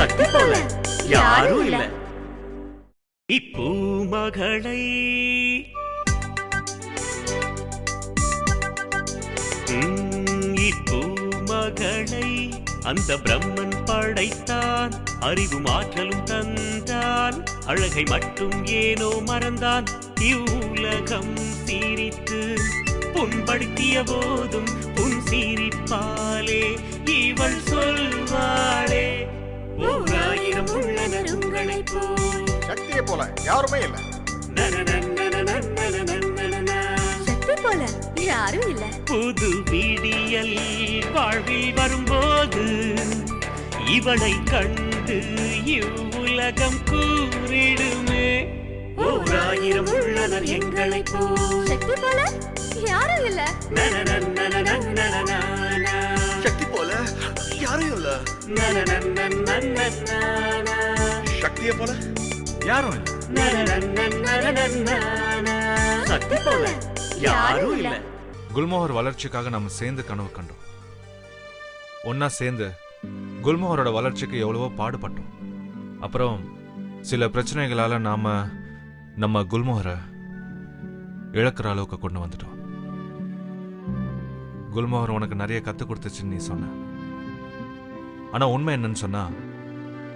சக்தி போல யாரும் இல்ல. இப்பூமகளை இப்பூமகளை அந்த பிரம்மன் படைத்தான், அறிவும் ஆற்றலும் தந்தான், அழகை மட்டும் ஏனோ மறந்தான். இவ்வுலகம் சிரித்து புண்படுத்திய போதும் புன் சிரிப்பாலே இவள் சொல்வாளே, 1000 உள்ளனர் உங்களை போல். சக்தியை போல யாருமே இல்ல. சக்தி போல யாரும் இல்ல. புது விடியல் வாழ்வில் வரும்போது இவளை கண்டு இவ்வுலகம் கூறிடுமே, 1000 உள்ளனர் எங்களை போல். சக்தி போல யாரும் இல்ல. சக்தி போல யாரும் இல்ல. சக்தியை போல யாரும் இல்ல. சக்தி போல யாரும் இல்ல. குல்மோகர் வளர்ச்சிக்காக நம்ம சேர்ந்து கனவு கண்டோம். ஒன்னா சேர்ந்து குல்மோகரோட வளர்ச்சிக்கு எவ்வளவோ பாடுபட்டோம். அப்புறம் சில பிரச்சனைகளால நாம நம்ம குல்மோகரை இழக்கிற அளவுக்கு கொண்டு வந்துட்டோம். குல்மோகர் உனக்கு நிறைய கத்து கொடுத்துச்சுன்னு நீ சொன்ன. ஆனா உண்மை என்னன்னு சொன்னா,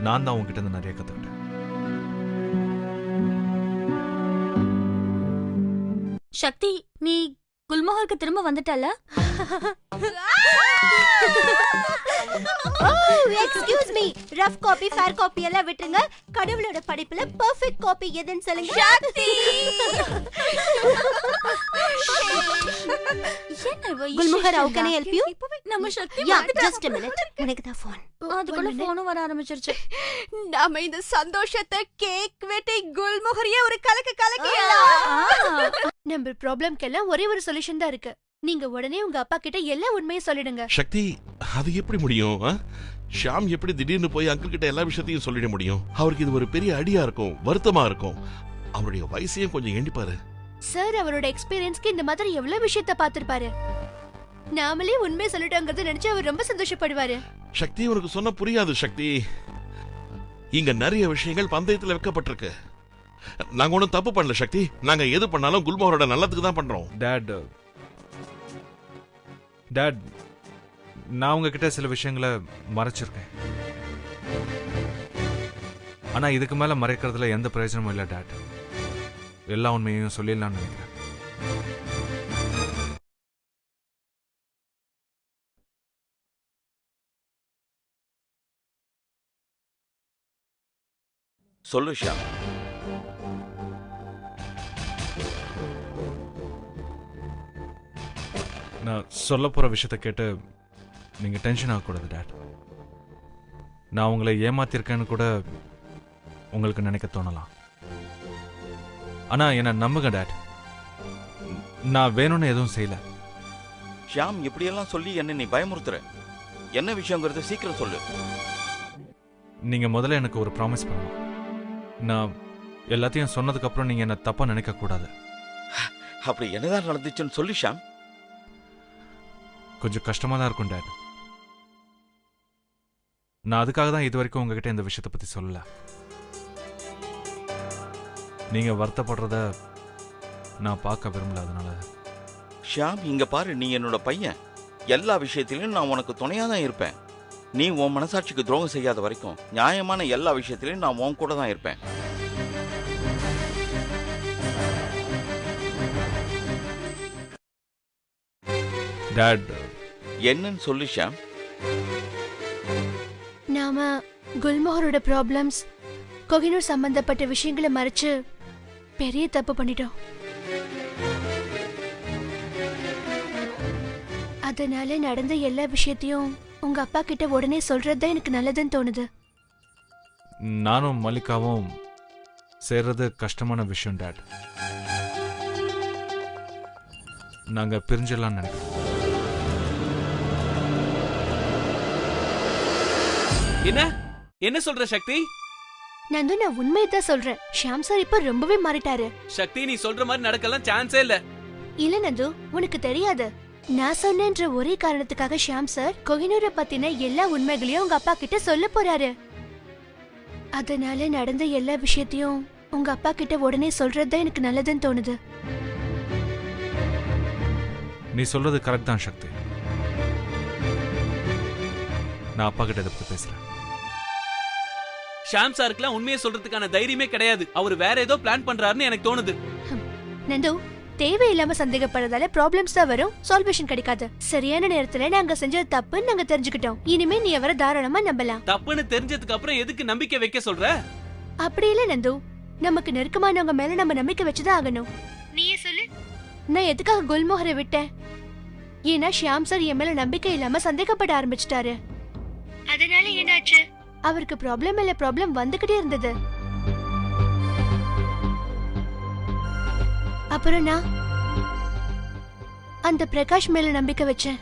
நான் தான் உன்கிட்ட இருந்து நிறைய கத்துக்கிட்டேன். சக்தி, நீ குல்மோகருக்கு திரும்ப வந்துட்டல? Excuse me, rough copy fair copy எல்லாம் விட்டுருங்க. கடவுளோட படைப்புல பெர்ஃபெக்ட் காப்பி எதுன்னு சொல்லுங்க. சக்தி! Gulmohar, how can I help you? நம்ம சக்தி just a minute. எனக்கு தான் ஃபோன். அதுக்குள்ள ஃபோனும் வர ஆரம்பிச்சிருச்சு. நாம இந்த சந்தோஷத்தை கேக் வெட்டி குல்மோகரையே ஒரு கலக்கலாம். நம்ம ப்ராப்ளம்க்கெல்லாம் ஒரே ஒரு சொல்யூஷன் தான் இருக்கு. நீங்க உடனே உங்க அப்பா கிட்ட எல்லா உண்மையும் சொல்லிடுங்க. சக்தி, அது எப்படி முடியும்? ஷாம் எப்படி திடீர்னு போய் அங்கிள் கிட்ட எல்லா விஷயத்தையும் சொல்லிட முடியும்? அவருக்கு இது ஒரு பெரிய அடியா இருக்கும், வருத்தமா இருக்கும். அவருடைய வயசையும் கொஞ்சம் எண்ணிப்பாரு. சார், அவரோட எக்ஸ்பீரியன்ஸ்க்கு இந்த மாதிரி எவ்வளவு விஷயத்தை பார்த்திருப்பாரு. நாமளே உண்மையை சொல்லிட்டோங்கிறத நினைச்சு அவர் ரொம்ப சந்தோஷப்படுவாரு. சக்தி, உனக்கு சொன்ன புரியாது சக்தி. இங்க நிறைய விஷயங்கள் பந்தயத்துல வைக்கப்பட்டிருக்கு. நாங்க ஒன்னும் தப்பு பண்ணல சக்தி. நாங்க எது பண்ணாலும் குல்மோகரோட நல்லதுக்கு தான் பண்றோம். டாட், நான் உங்ககிட்ட சில விஷயங்களை மறைச்சிருக்கேன். ஆனா இதுக்கு மேல மறைக்கிறதுல எந்த பிரயோஜனமும் இல்லை டாட். எல்லா உண்மையையும் சொல்லிடலாம்னு நினைக்கிறேன். சொல்லு ஷாம். நான் சொல்ல போற விஷயத்தை கேட்டு நீங்க டென்ஷன் ஆகக்கூடாது டாட். நான் உங்களை ஏமாத்திருக்கேன்னு கூட உங்களுக்கு நினைக்க தோணலாம். ஆனா என்ன நம்புங்க டாட், நான் வேணும்னு எதுவும் செய்யல. ஷாம், இப்படியெல்லாம் சொல்லி என்ன நீ பயமுறுத்துற. என்ன விஷயங்கிறத சீக்கிரம் சொல்லு. நீங்க முதல்ல எனக்கு ஒரு ப்ராமிஸ் பண்ணணும். நான் எல்லாத்தையும் சொன்னதுக்கு அப்புறம் நீங்க என்ன தப்பா நினைக்க கூடாது. அப்படி என்னதான் நடந்துச்சுன்னு சொல்லு ஷாம். கொஞ்சம் கஷ்டமா தான் இருக்கும் டாட். நான் அதுக்காக தான் இது வரைக்கும் உங்ககிட்ட இந்த விஷயத்தை பத்தி சொல்லல. நீங்க வருத்தப்படுறத நான் பார்க்க விரும்பல. அதனால ஷாம், இங்க பாரு, நீ என்னோட பையன். எல்லா விஷயத்திலும் நான் உனக்கு துணையா தான் இருப்பேன். நீ உன் மனசாட்சிக்கு துரோகம் செய்யாத வரைக்கும் நியாயமான எல்லா விஷயத்திலும் நான் உன் கூட தான் இருப்பேன். டாட், என்னன்னு சொல்லு ஷாம். நாம குல்மோகரோட ப்ராப்ளம்ஸ், கோஹினூர் சம்பந்தப்பட்ட விஷயங்களை மறைச்சு பெரிய தப்பு பண்ணிட்டோம். அதனால நடந்த எல்லா விஷயத்தையும் உங்க அப்பா கிட்ட உடனே சொல்றதுதான் எனக்கு நல்லதுன்னு தோணுது. நானும் மல்லிகாவும் சேர்றது கஷ்டமான விஷயம் டாட். நாங்க பிரிஞ்சிடலாம்னு நினைக்கிறோம். என்ன என்ன சொல்ற சக்தி? நந்து, நான் உண்மையதான் சொல்றேன். ஷாம் சார் இப்ப ரொம்பவே மாறிட்டாரு. சக்தி, நீ சொல்ற மாதிரி நடக்கலாம் சான்ஸே இல்ல. இல்ல நந்து, உனக்கு தெரியாது. நான் சொன்னேன்ற ஒரே காரணத்துக்காக ஷாம் சார் கோஹினூரை பத்தின எல்லா உண்மைகளையும் உங்க அப்பா கிட்ட சொல்ல போறாரு. அதனால நடந்த எல்லா விஷயத்தையும் உங்க அப்பா கிட்ட உடனே சொல்றதுதான் எனக்கு நல்லதுன்னு தோணுது. நீ சொல்றது கரெக்ட் தான் சக்தி. நான் அப்பா கிட்ட இதை பத்தி பேசுறேன். ஷாம் சாருக்குலாம் உண்மையை சொல்றதுக்கான தைரியமே கிடையாது. அவர் வேற ஏதோ பிளான் பண்றாருன்னு எனக்கு தோணுது. நந்து, தேவையில்லாம சந்தேகப்படுறதால ப்ராப்ளம்ஸ் தான் வரும், சால்வேஷன் கிடைக்காது. சரியான நேரத்துல நாங்க செஞ்சது தப்புன்னு நாங்க தெரிஞ்சுக்கிட்டோம். இனிமே நீ அவரை தாராளமா நம்பலாம். தப்புன்னு தெரிஞ்சதுக்கு அப்புறம் எதுக்கு நம்பிக்கை வைக்க சொல்ற? அப்படி இல்ல நந்து, நமக்கு நெருக்கமானவங்க மேல நம்ம நம்பிக்கை வச்சுதான் ஆகணும். நீயே சொல்லு. நான் எதுக்காக குல்மோகரை விட்டேன்? ஏன்னா ஷியாம் சார் என் மேல நம்பிக்கை இல்லாம சந்தேகப்பட ஆரம்பிச்சிட்டாரு. அதனால என்னாச்சு? அவருக்கு ப்ராப்ளம் இல்ல ப்ராப்ளம் வந்துகிட்டே இருந்தது. அப்புறம் நான் அந்த பிரகாஷ் மேல நம்பிக்கை வச்சேன்.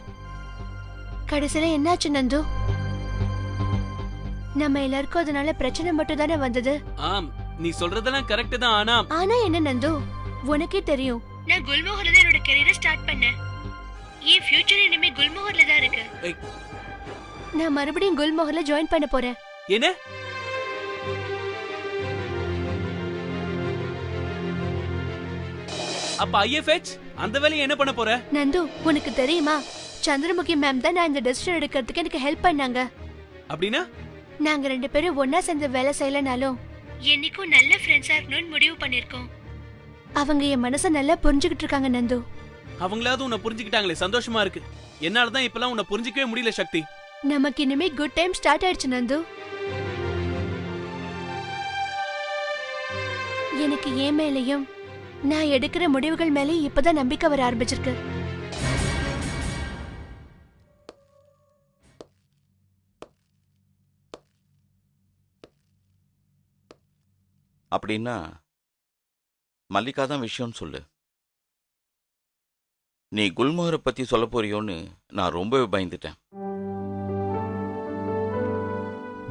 கடைசியில என்னாச்சு நந்து? நம்ம எல்லாருக்கும் அதனால பிரச்சனை மட்டும் தானே வந்தது. ஆம், நீ சொல்றதெல்லாம் கரெக்ட் தான். ஆனா என்ன நந்து, உனக்கே தெரியும் நான் குல்மோகர்ல தான் என்னோட கெரியரை ஸ்டார்ட் பண்ணேன். என் ஃபியூச்சர் இனிமே குல்மோகர்ல தான் இருக்கு. நான் மறுபடியும் குல்மோகர்ல ஜாயின் பண்ண போறேன். என்ன? அப்ப IFH அந்த வேலையை என்ன பண்ண போற? நந்து, உனக்கு தெரியுமா, சந்திரமுகி மேம் தான் நான் இந்த டெசிஷன் எடுக்கிறதுக்கு எனக்கு ஹெல்ப் பண்ணாங்க. அப்படின்னா நாங்க 2 பேரும் ஒன்னா சேர்ந்து வேலை செய்யலனாலும் என்னைக்கும் நல்ல ஃப்ரெண்ட்ஸா இருக்கணும்னு முடிவு பண்ணிருக்கோம். அவங்க என் மனசை நல்லா புரிஞ்சுக்கிட்டு இருக்காங்க நந்து. அவங்களாவது உன்னை புரிஞ்சுக்கிட்டாங்களே, சந்தோஷமா இருக்கு. என்னாலதான் இப்பெல்லாம் உன்னை புரிஞ்சிக்கவே முடியல சக்தி. நமக்கு இனிமே குட் டைம் ஸ்டார்ட் ஆயிடுச்சு நந்து. எனக்கு ஏன் மேலையும் நான் எடுக்கிற முடிவுகள் மேலே இப்பதான் நம்பிக்கை வர ஆரம்பிச்சிருக்கு. அப்படின்னா மல்லிகா தான் விஷயம்னு சொல்லு. நீ குல்மோகரை பத்தி சொல்ல போறியோன்னு நான் ரொம்பவே பயந்துட்டேன்.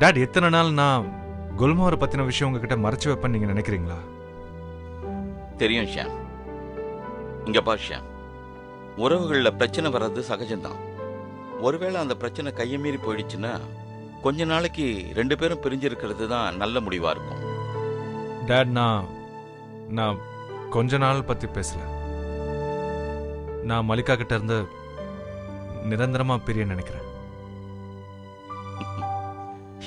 டாட், எத்தனை நாள் நான் குல்மோகரை பத்தின விஷயம் உங்ககிட்ட மறைச்சு வைப்பேன்னு நீங்க நினைக்கிறீங்களா? தெரியும் ஷியாம். இங்க பார் ஷியாம், உறவுகளில் பிரச்சனை வர்றது சகஜம்தான். ஒருவேளை அந்த பிரச்சனை கையை மீறி போயிடுச்சுன்னா கொஞ்ச நாளைக்கு 2 பேரும் பிரிஞ்சிருக்கிறது தான் நல்ல முடிவா இருக்கும். டாட், நான் கொஞ்ச நாள் பத்தி பேசல. நான் மல்லிகா கிட்ட இருந்து நிரந்தரமா பிரிய நினைக்கிறேன்.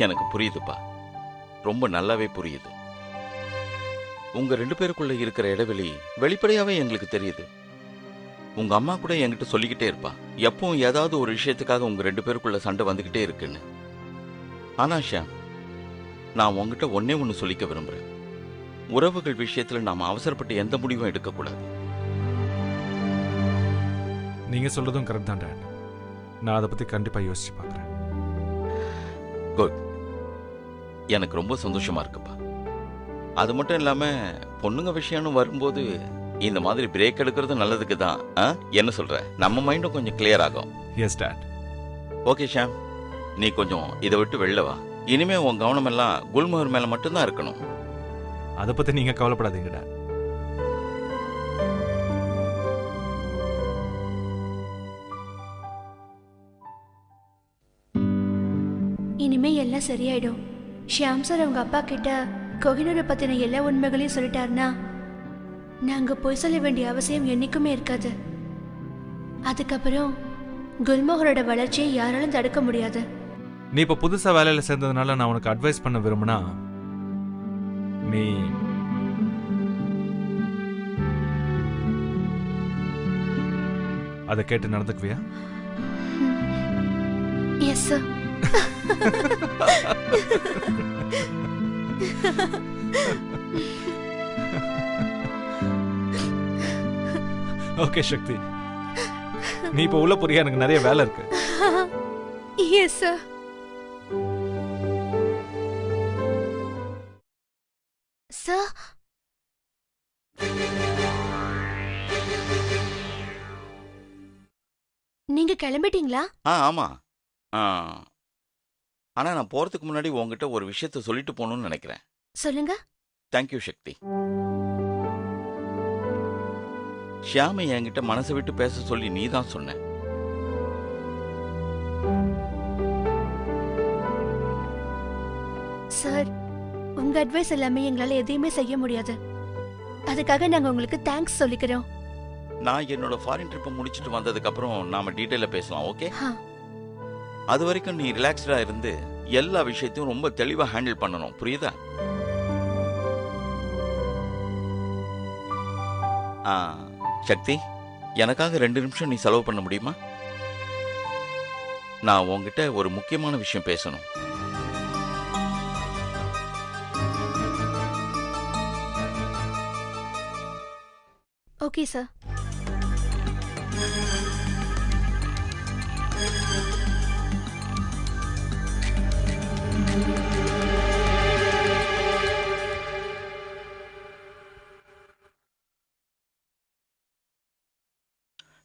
எனக்கு புரியுதுப்பா, ரொம்ப நல்லாவே புரியுது. உங்க 2 பேருக்குள்ள இருக்கிற இடைவெளி வெளிப்படையாவே எங்களுக்கு தெரியுது. உங்க அம்மா கூட என்கிட்ட சொல்லிக்கிட்டே இருப்பா, எப்பவும் ஏதாவது ஒரு விஷயத்துக்காக உங்க 2 பேருக்குள்ள சண்டை வந்துகிட்டே இருக்குன்னு. ஆனா ஷியாம், நான் உங்ககிட்ட ஒன்னே ஒன்னு சொல்லிக்க விரும்புறேன். உறவுகள் விஷயத்துல நாம அவசரப்பட்டு எந்த முடிவும் எடுக்கக்கூடாது. நீங்க சொல்றதும் கரெக்ட் தான் டாட். நான் அதை பத்தி கண்டிப்பா யோசிச்சு பார்க்கறேன். குட், எனக்கு ரொம்ப சந்தோஷமா இருக்குப்பா. அது மட்டும் இல்லாம பொண்ணுங்க விஷயம்னு வரும்போது இந்த மாதிரி பிரேக் எடுக்கிறது நல்லதுக்கு தான். என்ன சொல்ற? நம்ம மைண்டும் கொஞ்சம் கிளியர் ஆகும். S dot. ஓகே ஷாம், நீ கொஞ்சம் இதை விட்டு வெளில வா. இனிமே உன் கவனம் எல்லாம் குல்மோகர் மேல மட்டும்தான் இருக்கணும். அதை பத்தி நீங்க கவலைப்படாதீங்க டாட். இனிமே எல்லாம் சரியாயிடும். ஷியாம் சார் அவங்க அப்பா கிட்ட கோகினூரை பத்தின எல்லா உண்மைகளையும் சொல்லிட்டாருன்னா நாங்க போய் சொல்ல வேண்டிய அவசியம் என்னைக்குமே இருக்காது. அதுக்கப்புறம் குல்மோகரோட வளர்ச்சியை யாராலும் தடுக்க முடியாது. நீ இப்ப புதுசா வேலையில சேர்ந்ததுனால நான் உனக்கு அட்வைஸ் பண்ண விரும்பினா நீ அதை கேட்டு நடந்துக்குவியா? Yes sir. ஓகே சக்தி, நீ இப்ப உள்ள போறியா? எனக்கு நிறைய வேலை இருக்கு. Yes sir. சார், நீங்க கிளம்பிட்டீங்களா? ஆமா. ஆனா நான் போறதுக்கு முன்னாடி உங்ககிட்ட ஒரு விஷயத்த சொல்லிட்டு போகணும்னு நினைக்கிறேன். சொல்லுங்க. தேங்க்யூ சக்தி. ஷியாமை என்கிட்ட மனசை விட்டு பேச சொல்லி நீ தான் சொன்ன. சார், உங்க அட்வைஸ் எல்லாமே எங்களால எதையுமே செய்ய முடியாது. அதுக்காக நாங்க உங்களுக்கு தேங்க்ஸ் சொல்லிக்கிறோம். நான் என்னோட ஃபாரின் ட்ரிப்பை முடிச்சுட்டு வந்ததுக்கு அப்புறம் நாம டீட்டெயில பேசலாம், ஓகே? ஆ. அது வரைக்கும் நீ ரிலாக்ஸ்டா இருந்து எல்லா விஷயத்தையும் ரொம்ப தெளிவா ஹேண்டில் பண்ணணும், புரியுதா? சக்தி, எனக்காக 2 நிமிஷம் நீ செலவு பண்ண முடியுமா? நான் உன்கிட்ட ஒரு முக்கியமான விஷயம் பேசணும். Okay sir.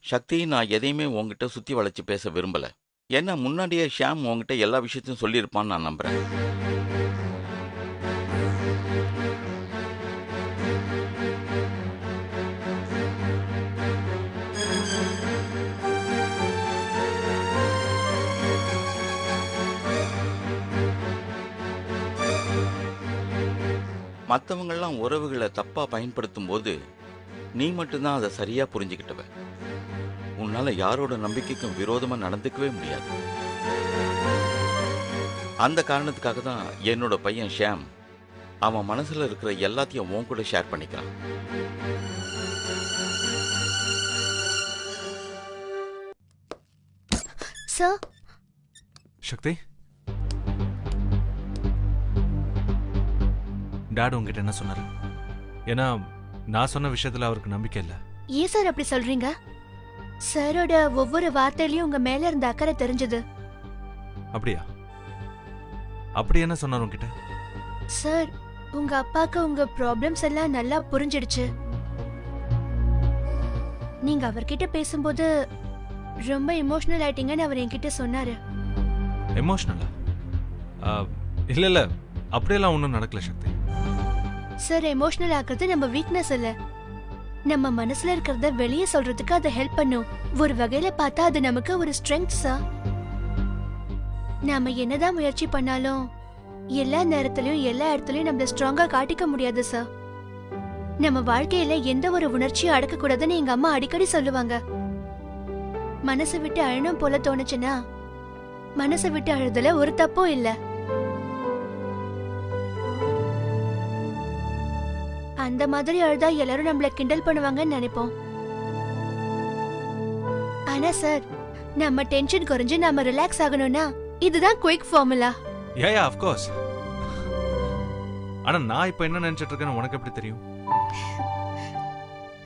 சக்தி, நான் எதையுமே உன்கிட்ட சுத்தி வளைச்சு பேச விரும்பல. ஏன்னா முன்னாடியே ஷியாம் உன்கிட்ட எல்லா விஷயத்தையும் சொல்லியிருப்பான்னு நான் நம்புறேன். மற்றவங்கெல்லாம் உறவுகளை தப்பா பயன்படுத்தும் போது நீ மட்டும்தான் அதை சரியா புரிஞ்சுக்கிட்டவ. உன்னால யாரோட நம்பிக்கைக்கும் விரோதமா நடந்துக்கவே முடியாது. அந்த காரணத்துக்காக தான் என்னோட பையன் ஷியாம் அவன் மனசுல இருக்கிற எல்லாத்தையும் உன் கூட ஷேர் பண்ணிக்கிறான். சார், சக்தி, டாட் உங்ககிட்ட என்ன சொன்னாரு? ஏன்னா நான் சொன்ன விஷயத்துல அவருக்கு நம்பிக்கை இல்லை. ஏன் சார் அப்படி சொல்றீங்க? சாரோட ஒவ்வொரு வார்த்தையிலயும் உங்க மேல இருந்த அக்கறை தெரிஞ்சது. அப்படியா? அப்படி என்ன சொன்னார் உங்ககிட்ட? சார், உங்க அப்பாக்கு உங்க ப்ராப்ளம்ஸ் எல்லாம் நல்லா புரிஞ்சிடுச்சு. நீங்க அவர்கிட்ட பேசும்போது ரொம்ப எமோஷனல் ஆயிட்டீங்கன்னு அவர் என்கிட்ட சொன்னாரு. எமோஷனலா? இல்ல இல்ல, அப்படியெல்லாம் ஒன்றும் நடக்கல சக்தி. சார், எமோஷனல் ஆக்குறது நம்ம வீக்னஸ் இல்ல. நம்ம மனசுல இருக்கிறத வெளியே சொல்றதுக்கு அது ஹெல்ப் பண்ணும். ஒரு வகையில பார்த்தா அது நமக்கு ஒரு ஸ்ட்ரெங்க் சார். நாம என்னதான் முயற்சி பண்ணாலும் எல்லா நேரத்திலயும் எல்லா இடத்துலயும் நம்மள ஸ்ட்ராங்கா காட்டிக்க முடியாது சார். நம்ம வாழ்க்கையில எந்த ஒரு உணர்ச்சியும் அடக்க கூடாதுன்னு எங்க அம்மா அடிக்கடி சொல்லுவாங்க. மனசை விட்டு அழணும் போல தோணுச்சுன்னா மனசை விட்டு அழுதுல ஒரு தப்பும் இல்ல. அந்த மாதிரி அழுதா எல்லாரும் நம்மள கிண்டல் பண்ணுவாங்கன்னு நினைப்போம். ஆனா சார், நம்ம டென்ஷன் குறைஞ்சு நம்ம ரிலாக்ஸ் ஆகணும்னா இதுதான் quick formula. Yeah of course. ஆனா நான் இப்ப என்ன நினைச்சிட்டு இருக்கேன்னு உனக்கு எப்படி தெரியும்?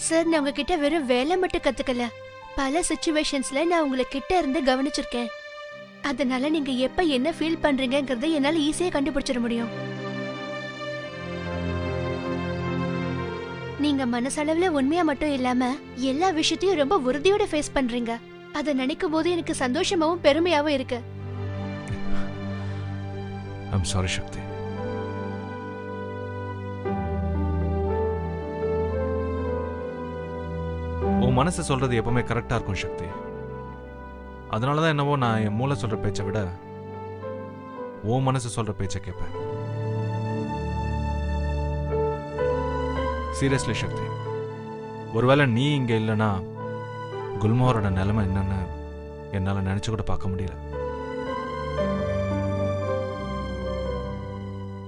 சார், நான் உங்ககிட்ட வெறும் வேலை மட்டும் கத்துக்கல. பல சிச்சுவேஷன்ஸ்ல நான் உங்களை கிட்ட இருந்து கவனிச்சிருக்கேன். அதனால நீங்க எப்ப என்ன ஃபீல் பண்றீங்கங்கறதை என்னால ஈஸியா கண்டுபிடிச்சிட முடியும். நீங்க மனசளவுல உண்மையா மட்டும் இல்லாம எல்லா விஷயத்தையும் ரொம்ப உறுதியோட ஃபேஸ் பண்றீங்க. அத நினைக்கும் போது எனக்கு சந்தோஷமாவும் பெருமையாவும் இருக்கு. I'm sorry சக்தி. உன் மனசு சொல்றது எப்பவுமே கரெக்டா இருக்கும் சக்தி. அதனாலதான் என்னவோ நான் என் மூளை சொல்ற பேச்சை விட உன் மனசு சொல்ற பேச்சை கேட்பேன். சீரியஸ்லி சக்தி, ஒருவேளை நீ இங்க இல்லைன்னா குல்மோரோட நிலைமை என்னன்னு என்னால நினைச்சு கூட பார்க்க முடியல.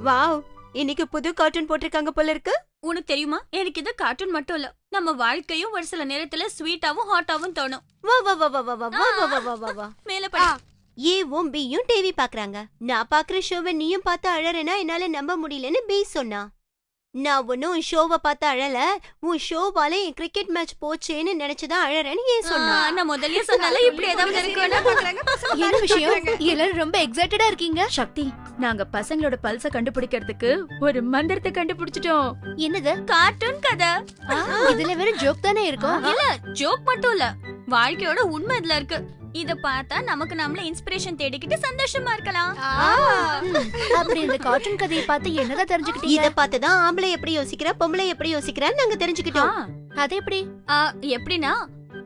வாவ், இன்னைக்கு புது கார்ட்டூன் போட்டிருக்காங்க போல இருக்கு. உனக்கு தெரியுமா, எனக்கு இது கார்ட்டூன் மட்டும் இல்ல, நம்ம வாழ்க்கையும் ஒரு சில நேரத்துல ஸ்வீட்டாவும் ஹாட்டாவும் தோணும். வா வா வா வா வா வா வா வா வா வா வா. மேல படி. ஏவும் பியும் டிவி பாக்குறாங்க. நான் பாக்குற ஷோவை நீயும் பார்த்து அழறேன்னா என்னால நம்ப முடியலன்னு பி சொன்னா. நான் ஒன்னும் உன் ஷோவை பார்த்து அழல, உன் ஷோவால என் கிரிக்கெட் மேட்ச் போச்சேன்னு நினைச்சுதான் அழறேன்னு ஏன் சொன்னா. நான் முதல்லயே சொன்னால இப்படி ஏதாவது இருக்குன்னு. என்ன விஷயம்? எல்லாரும் ரொம்ப எக்ஸைட்டடா இருக்கீங்க. சக்தி, நாங்க பசங்களோட பல்ஸ கண்டுபிடிக்கிறதுக்கு ஒரு மந்திரத்தை கண்டுபிடிச்சிட்டோம். என்னது? கார்ட்டூன் கதை. இதுல வேற ஜோக் தானே இருக்கும். இல்ல, ஜோக் மட்டும் இல்ல, வாழ்க்கையோட உண்மை இதுல இருக்கு. இத பார்த்தா நமக்கு நம்மள இன்ஸ்பிரேஷன் தேடிக்கிட்டு சந்தோஷமா இருக்கலாம். அப்படி இந்த கார்ட்டூன் கதையை பார்த்து என்னதான் தெரிஞ்சுக்கிட்டீங்க? இத பார்த்துதான் ஆம்பளை எப்படி யோசிக்கிறா, பொம்பளை எப்படி யோசிக்கிறான்னு நாங்க தெரிஞ்சுக்கிட்டோம். அது எப்படி? எப்படின்னா,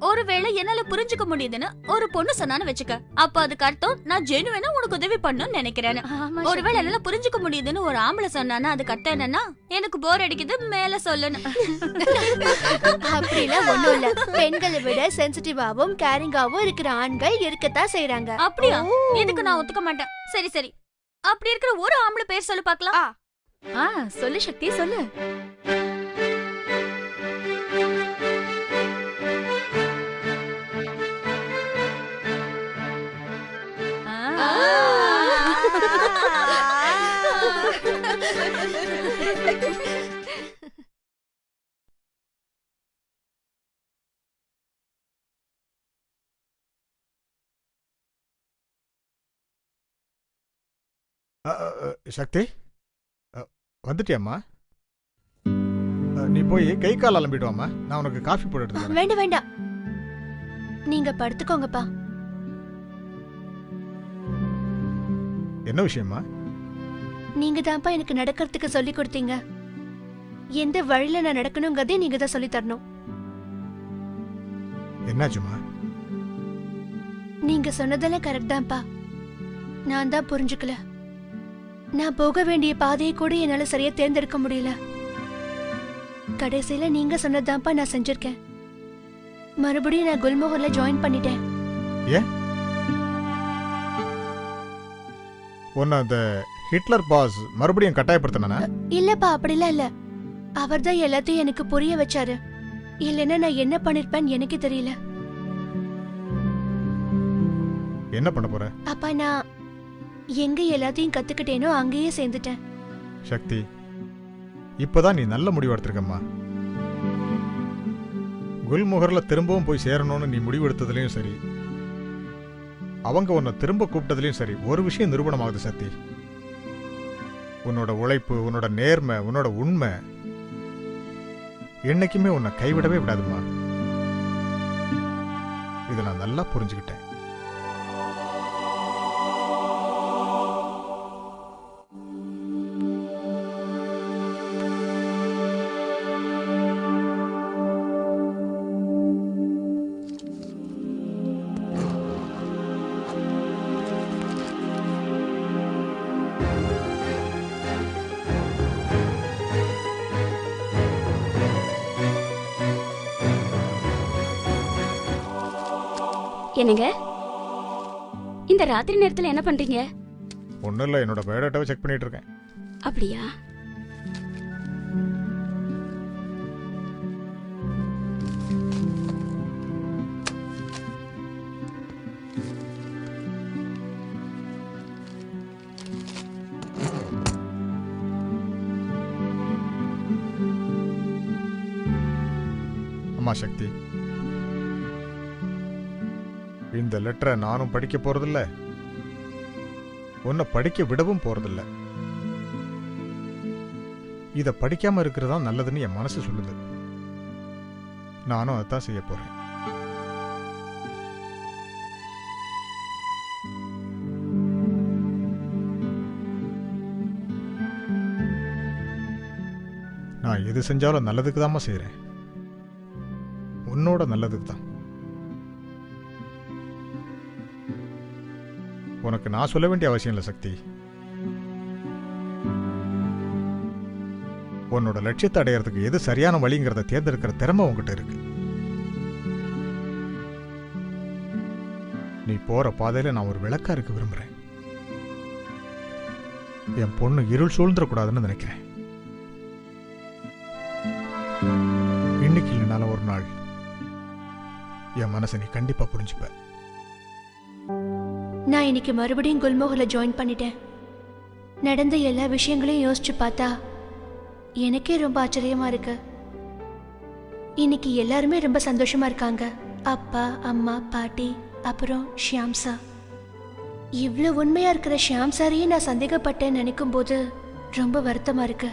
ஒருவேளை என்னால புரிஞ்சுக்க முடியுதுன்னு ஒரு பொண்ணு சொன்னான்னு வச்சுக்க, அப்ப அதுக்கு அர்த்தம் நான் ஜெனுவனா உனக்கு உதவி பண்ணணும்னு நினைக்கிறேன். ஒருவேளை என்னால புரிஞ்சுக்க முடியுதுன்னு ஒரு ஆம்பளை சொன்னானா அதுக்கு அர்த்தம் என்னன்னா எனக்கு போர் அடிக்குது மேல சொல்லணும். அப்படிலாம் ஒண்ணும் இல்ல. பெண்களை விட சென்சிட்டிவாவும் கேரிங்காவும் இருக்கிற ஆண்கள் இருக்கத்தான் செய்யறாங்க. அப்படியா? இதுக்கு நான் ஒத்துக்க மாட்டேன். சரி சரி, அப்படி இருக்கிற ஒரு ஆம்பளை பேர் சொல்லு பாக்கலாம். சொல்லு சக்தி சொல்லு. சக்தி வந்துட்டியாம்மா? நீ போய் கை கால் அலம்பிடுவாம்மா. நான் உனக்கு காஃபி போட்டு எடுத்து. வேண்டாம் வேண்டாம், நீங்க படுத்துக்கோங்கப்பா. என்ன விஷயமா? நீங்க தான்ப்பா எனக்கு நடக்கிறதுக்கு சொல்லி கொடுத்தீங்க. எந்த வழியில நான் நடக்கணுங்கிறதே நீங்க தான் சொல்லி தரணும். என்னாச்சுமா? நீங்க சொன்னதெல்லாம் கரெக்ட் தான்ப்பா. நான் தான் புரிஞ்சுக்கல. நான் போக வேண்டிய பாதையை கூட என்னால சரியா தேர்ந்தெடுக்க முடியல. கடைசியில நீங்க சொன்னதான்ப்பா நான் செஞ்சிருக்கேன். மறுபடியும் நான் குல்மோகர்ல ஜாயின் பண்ணிட்டேன். ஏன்? உன்னை அந்த ஹிட்லர் பாஸ் மறுபடியும் கட்டாயப்படுத்தினா? இல்லப்பா, அப்படிலாம் இல்ல. அவர்தான் எல்லாத்தையும் எனக்கு புரிய வச்சாரு. இல்லைன்னா நான் என்ன பண்ணிருப்பேன்னு எனக்கு தெரியல. என்ன பண்ண போற? அப்பா, நான் எங்க எல்லாத்தையும் கத்துக்கிட்டேனோ அங்கேயே சேர்ந்துட்டேன். சக்தி, இப்பதான் நீ நல்ல முடிவு எடுத்திருக்கம்மா. குல்முகர்ல திரும்பவும் போய் சேரணும்னு நீ முடிவு எடுத்ததுலயும் சரி, அவங்க உன்னை திரும்ப கூப்பிட்டதுலயும் சரி, ஒரு விஷயம் நிரூபணமாகுது சக்தி. உன்னோட உழைப்பு, உன்னோட நேர்மை, உன்னோட உண்மை என்னைக்குமே உன்னை கைவிடவே விடாதுமா. இதை நான் நல்லா புரிஞ்சுக்கிட்டேன். என்னங்க, இந்த ராத்திரி நேரத்துல என்ன பண்றீங்க? ஒன்னும் இல்ல, என்னோட பயோடேட்டாவை செக் பண்ணிட்டு இருக்கேன். அப்படியா? அம்மா சக்தி, இந்த லெட்டரை நானும் படிக்க போறதில்ல, உன்னை படிக்க விடவும் போறதில்ல. இத படிக்காம இருக்கிறதா நல்லதுன்னு என் மனசு சொல்லுது. நானும் அதான் செய்ய போறேன். நான் எது செஞ்சாலும் நல்லதுக்கு தாம்மா செய்யறேன். உன்னோட நல்லதுக்கு தான். உனக்கு நான் சொல்ல வேண்டிய அவசியம் இல்லை சக்தி. உன்னோட லட்சியத்தை அடையறதுக்கு எது சரியான வழிங்கிறத தேர்ந்தெடுக்கிற திறமை உங்ககிட்ட இருக்கு. நீ போற பாதையில நான் ஒரு விளக்கா இருக்க விரும்புறேன். என் பொண்ணு இருள் சூழ்ந்துடக்கூடாதுன்னு நினைக்கிறேன். இன்னைக்கு இல்லைனாலும் ஒரு நாள் என் மனசை நீ கண்டிப்பா புரிஞ்சுப்ப. நான் இன்னைக்கு மறுபடியும் குல்மோகர்ல ஜாயின் பண்ணிட்டேன். நடந்த எல்லா விஷயங்களையும் யோசிச்சு பார்த்தா எனக்கே ரொம்ப ஆச்சரியமா இருக்கு. இன்னைக்கு எல்லாருமே ரொம்ப சந்தோஷமா இருக்காங்க. அப்பா, அம்மா, பாட்டி, அப்புறம் ஷியாம் சார். இவ்வளோ உண்மையா இருக்கிற ஷியாம் சாரையே நான் சந்தேகப்பட்டேன்னு நினைக்கும் போது ரொம்ப வருத்தமா இருக்கு.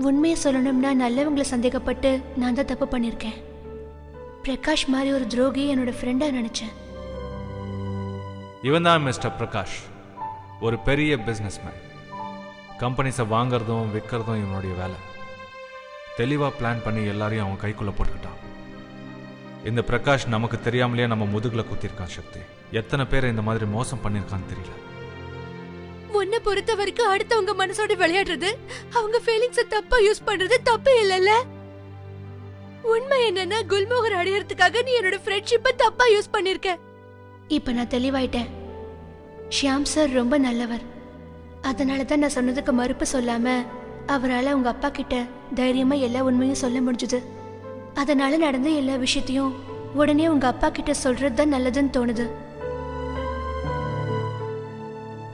உண்மையை சொல்லணும்னா நல்லவங்களை சந்தேகப்பட்டு நான் தான் தப்பு பண்ணியிருக்கேன். பிரகாஷ் மாதிரி ஒரு துரோகி என்னோட ஃப்ரெண்டா நினைச்சேன். இவன் தான் மிஸ்டர் பிரகாஷ், ஒரு பெரிய பிஸ்னஸ்மேன். கம்பெனிஸை வாங்கறதும் விற்கிறதும் இவனுடைய வேலை. தெளிவாக பிளான் பண்ணி எல்லாரையும் அவன் கைக்குள்ளே போட்டுக்கிட்டான். இந்த பிரகாஷ் நமக்கு தெரியாமலேயே நம்ம முதுகுல குத்திருக்கான் சக்தி. எத்தனை பேரை இந்த மாதிரி மோசம் பண்ணிருக்கான்னு தெரியல. உன்னை பொறுத்த வரைக்கும் அடுத்தவங்க மனசோட விளையாடுறது, அவங்க ஃபீலிங்ஸ தப்பா யூஸ் பண்றது தப்பு இல்லல்ல. உண்மை என்னன்னா குல்மோகர் அடையறதுக்காக நீ என்னோட ஃப்ரெண்ட்ஷிப்பை தப்பா யூஸ் பண்ணிருக்க. இப்ப நான் தெளிவாயிட்டேன். ஷியாம் சார் ரொம்ப நல்லவர். அதனால தான் நான் சொன்னதுக்கு மறுப்பு சொல்லாம அவரால் உங்க அப்பா கிட்ட தைரியமா எல்லா உண்மையும் சொல்ல முடிஞ்சது. அதனால நடந்த எல்லா விஷயத்தையும் உடனே உங்க அப்பா கிட்ட சொல்றது தான் நல்லதுன்னு தோணுது.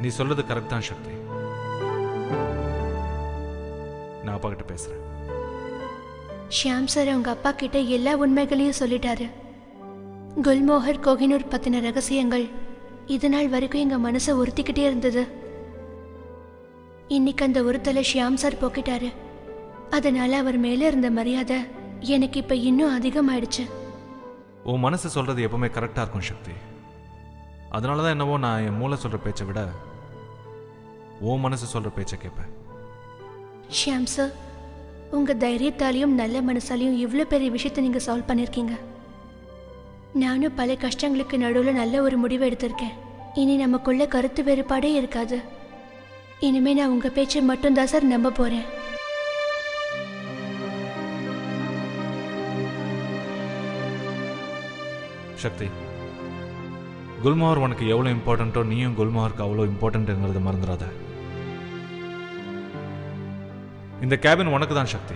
நீ சொல்றது கரெக்ட் தான் சக்தி. நான் அப்பா கிட்ட பேசுறேன். ஷியாம் சார் உங்க அப்பா கிட்ட எல்லா உண்மைகளையும் சொல்லிட்டாரு. குல்மோகர் கோஹினூர் பத்தின ரகசியங்கள் இது நாள் வரைக்கும் எங்க மனசை உறுத்திக்கிட்டே இருந்தது. இன்னைக்கு அந்த உறுத்தலை ஷியாம் சார் போக்கிட்டாரு. அதனால அவர் மேல இருந்த மரியாதை எனக்கு இப்ப இன்னும் அதிகமாயிடுச்சு. உன் மனசு சொல்றது எப்பவுமே கரெக்டா இருக்கும் சக்தி. அதனாலதான் என்னவோ நான் என் மூளை சொல்ற பேச்சை விட உன் மனசு சொல்ற பேச்சை கேட்பேன். ஷியாம் சார், உங்க தைரியத்தாலையும் நல்ல மனசாலையும் இவ்வளவு பெரிய விஷயத்தை நீங்க சால்வ் பண்ணிருக்கீங்க. நானும் பல கஷ்டங்களுக்கு நடுவில் நல்ல ஒரு முடிவு எடுத்திருக்கேன். இனி நமக்குள்ள கருத்து வேறுபாடே இருக்காது. இனிமே நான் உங்க பேச்சை மட்டும்தான் சார் நம்ப போறேன். சக்தி, குல்மோகர் உனக்கு எவ்வளவு இம்பார்ட்டன்ட்டோ நீயும் குல்மோகருக்கு அவ்வளோ இம்பார்ட்டன்ட்ங்கிறத மறந்துடாத. இந்த கேபின் உனக்கு தான் சக்தி.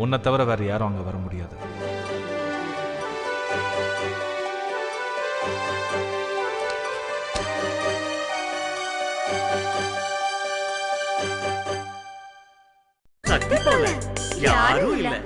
உன்னை தவிர வேற யாரும் அங்க வர முடியாது. சக்தி போல யாரும் இல்ல.